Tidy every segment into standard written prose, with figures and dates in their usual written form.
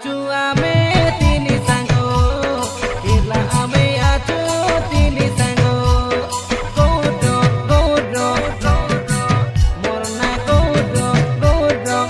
आचु आमे तिनी सांगो केरला आमे आचु तिनी सांगो गोडो गोडो मोरना गोडो गोडो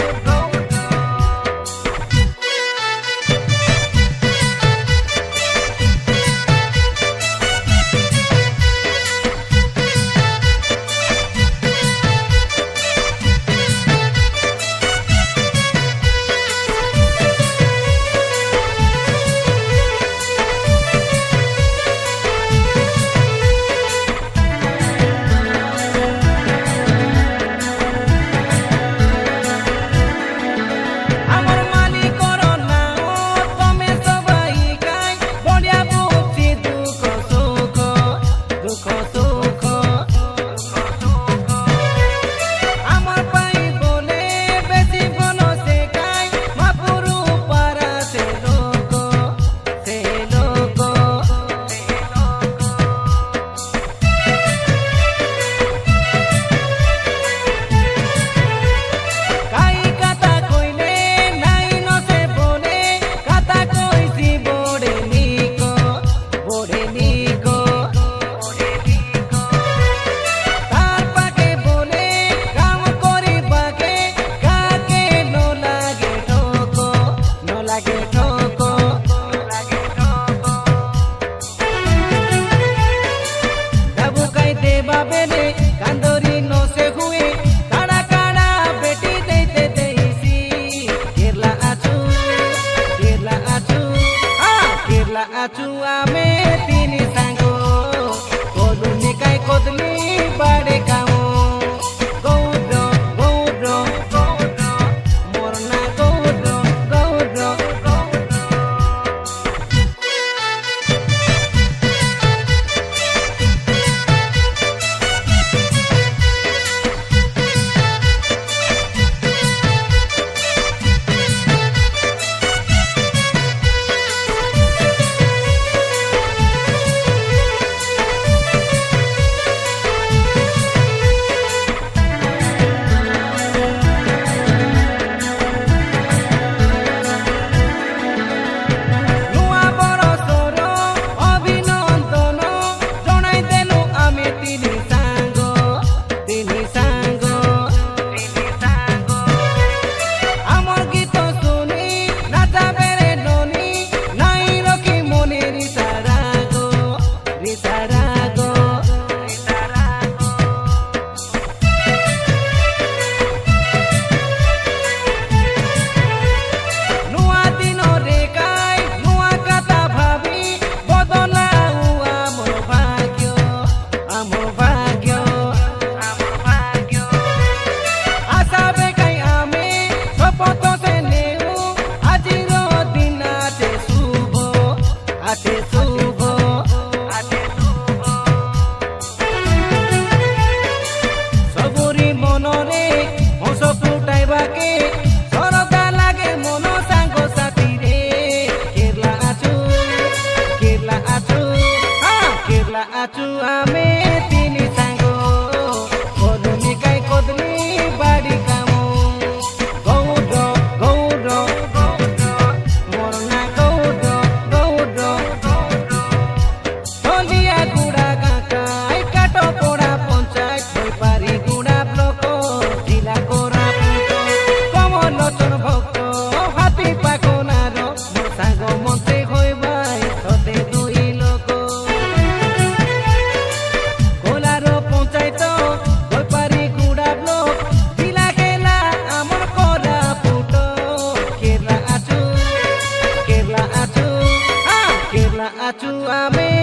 आचु आमे तिनी सांगो कोदुनी काय कोदली बाडे कामो गौडो गौडो गौडो मोरना गौडो गौडो सबुरी मनरे हस फुटाइबाके सरदा लागे मन सांगो साथी रे केरला आचु आमे तिनी सांगो कोदुनी काय कोदली बाडी कामो गौडो गौडो मोरना गौडो गौडो तलिया गुड़ा गाँकाय काटो पोड़ा पंचायत बैपारी गुड़ा ब्लक जिला कोरापुट कमलोचन भक्त हाथी पाखनार मोर सांगो मन्त्री हइबाय तते दुई लोक कोलार पंचायत बैपारी गुड़ा ब्लक जिला खेला आमर कोरापुट केरला आचु आमे